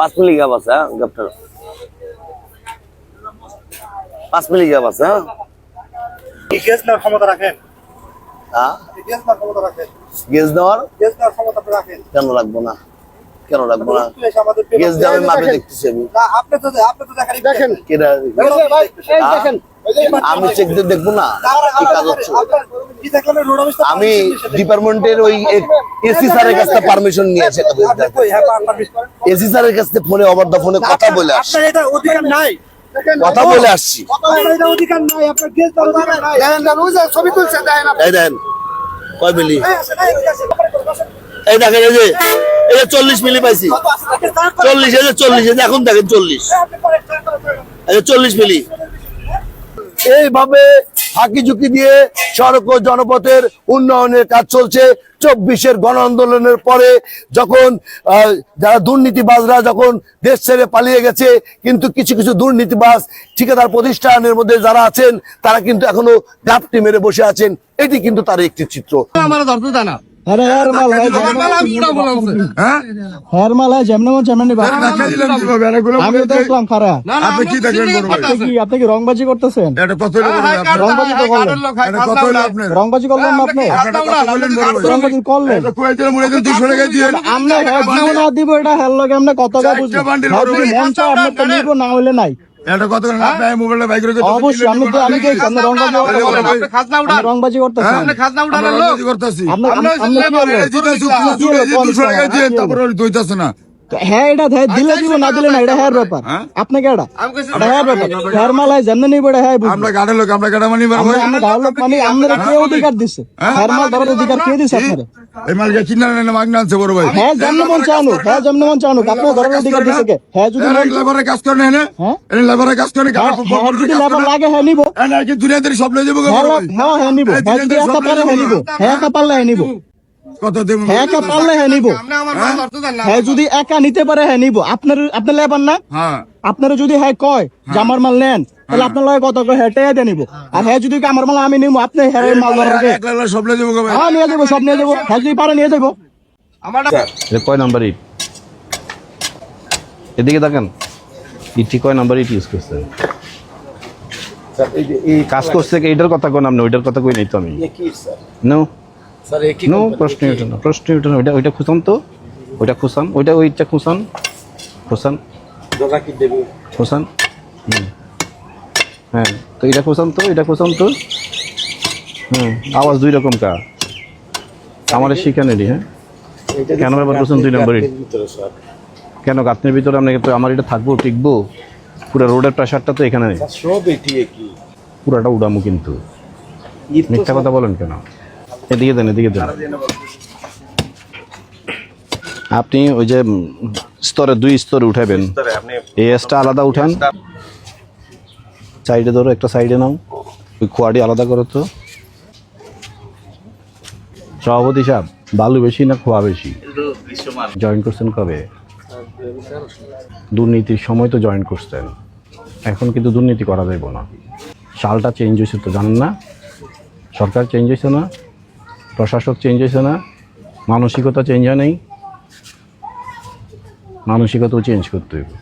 5 মিলি gap আছে গ্যাপটা 5 মিলি gap আছে গ্যাস নেওয়ার ক্ষমতা রাখেন? হ্যাঁ গ্যাস নেওয়ার ক্ষমতা রাখেন? গ্যাস দেওয়ার গ্যাস নেওয়ার ক্ষমতা আপনি রাখেন? কেন রাখবো না কেন রাখবো না আমাদের গ্যাস দেওয়া আমি মাপে দেখতেছি আমি না আপনি তো দেখেন কেডা ভাই এই দেখেন আমি চেক দিয়ে দেখবো না কি কাজ হচ্ছে কি দেখলেন রোড অফিস আমি ডিপার্টমেন্টের ওই এসি স্যারের কাছে পারমিশন নিয়েছি কই হ্যাঁ পারমিট করেন এসি স্যারের কাছে ফোনে ওভার দা ফোনে কথা বলে আসছি আপনার এটা অধিকার নাই কথা বলে আসছি আপনার এটা অধিকার নাই আপনার গ্যাস দেওয়ার অধিকার নাই দেখেন ওই যে ছবি তুলছে দেখেন এই দেন কয় মিলি এই এই দেখেন এই যে 40 মিলি পাইছি 40 এই যে 40 এই যে এখন দেখেন 40 এই যে 40 মিলি এইভাবে ফাঁকি ঝুঁকি দিয়ে সড়ক ও জনপথের উন্নয়নের কাজ চলছে 24-এর গণ আন্দোলনের পরে যখন যারা দুর্নীতিবাজরা যখন দেশ ছেড়ে পালিয়ে গেছে কিন্তু কিছু কিছু দুর্নীতিবাজ ঠিকাদার প্রতিষ্ঠানের মধ্যে যারা আছেন তারা কিন্তু এখনো গাপটি মেরে বসে আছেন এটি কিন্তু তার একটি চিত্র আমার ধরতে জানা अरे यार माल है हेयर माल है जेमने मन जेमने बात আমি তো ইসলাম খারা আপনি কি দেখলেন আপনি কি রংবাজি করতেছেন এটা কত হলো রংবাজি তো করলেন এটা কত হলো আপনি রংবাজি করলেন না আপনি রংবাজি করলেন এটা কুয়েতের মুড়ে 200 টাকা দিয়ে আমরা হেড না দিব এটা হেল লগে আমরা কত টাকা বুঝবো মন চায় আপনি তো নিব না হইলে নাই এটা কত করে আপনি মোবাইলে বাইক করে অবশ্যই আমি তো আমি কি আপনি খাজনা উঠান রংবাজি করতেছেন আপনি খাজনা উঠানোর লোক করতেছি আপনি কি বলেন 200 টাকা দিয়ে তারপরে দইতাছ না হ্যাঁ এটা দিলে দিব না দিলে না এটা হ্যাঁ ব্যাপার আপনাকে এটা হ্যাঁ ব্যাপার হেয়ার মাল হয় যেমন নিব এটা হ্যাঁ আমরা গাড়ির লোক আমরা গাড়ি মানি আমরা গাড়ির লোক মানে আপনারা কে অধিকার দিছে হেয়ার মাল ধরার অধিকার কে দিছে আপনারা এই মালকে কিনা না মাগনা আনছে বড় ভাই হ্যাঁ যেমন মন চানো হ্যাঁ যেমন মন চানো আপনারা ধরার অধিকার দিছে কে হ্যাঁ যদি লেবারের কাজ করে না হ্যাঁ এই লেবারের কাজ করে হ্যাঁ যদি লেবার লাগে হ্যাঁ নিব না কি দুনিয়াতে সব লয়ে যাবো হ্যাঁ হ্যাঁ নিব হ্যাঁ যদি একটা পারে হ্যাঁ নিব হ্যাঁ একটা পারলে হ্যাঁ নিব কত দেব হ্যাঁ একটা পারলে হ্যাঁ নিব হ্যাঁ যদি একা নিতে পারে হ্যাঁ নিব আপনার লেবার না হ্যাঁ আপনারা যদি হ্যাঁ কয় যে আমার মাল নেন তাহলে আপনার লগে কত করে হেঁটে দিয়ে নিব আর হ্যাঁ যদি আমার মাল আমি নিব আপনি হ্যাঁ মাল ধরার সব লয়ে যাবো ভাই হ্যাঁ নিয়ে যাবো সব নিয়ে যাবো হ্যাঁ যদি পারে নিয়ে যাবো কয় নাম্বার ইট এদিকে দেখেন ইটটি কয় নাম্বার ইট ইউজ করছেন কাজ করছে এইটার কথা কোন আপনি ওইটার কথা কই নাই তো আমি নো নো প্রশ্ন ওঠে না ওইটা খুঁচান তো ওইটা খুঁচান ওইটা খুঁচান হ্যাঁ তো এটা খুঁচান তো আওয়াজ দুই রকম কা আমার শিখানেরই হ্যাঁ কেন ব্যাপার করছেন 2 নম্বর ইট কেন গাঁথনির ভিতরে আপনি তো আমার এটা থাকবো টিকবো পুরো রোডের প্রেশারটা তো এখানে নেই পুরাটা উড়ামু কিন্তু মিথ্যা কথা বলেন কেন এদিকে দেন আপনি ওই যে স্তরে 2 স্তরে উঠাবেন এই এসটা আলাদা উঠান সাইডে ধরো একটা সাইডে নাও ওই খোয়াড়ি আলাদা করো তো সভাপতি সাহেব বালু বেশি না খোয়া বেশি জয়েন করছেন কবে দুর্নীতির সময় তো জয়েন করছেন এখন কিন্তু দুর্নীতি করা যাইব না সালটা চেঞ্জ হয়েছে তো জানেন না সরকার চেঞ্জ হয়েছে না প্রশাসক চেঞ্জ হয়েছে না মানসিকতা চেঞ্জ হয় নাই মানসিকতাও চেঞ্জ করতে হবে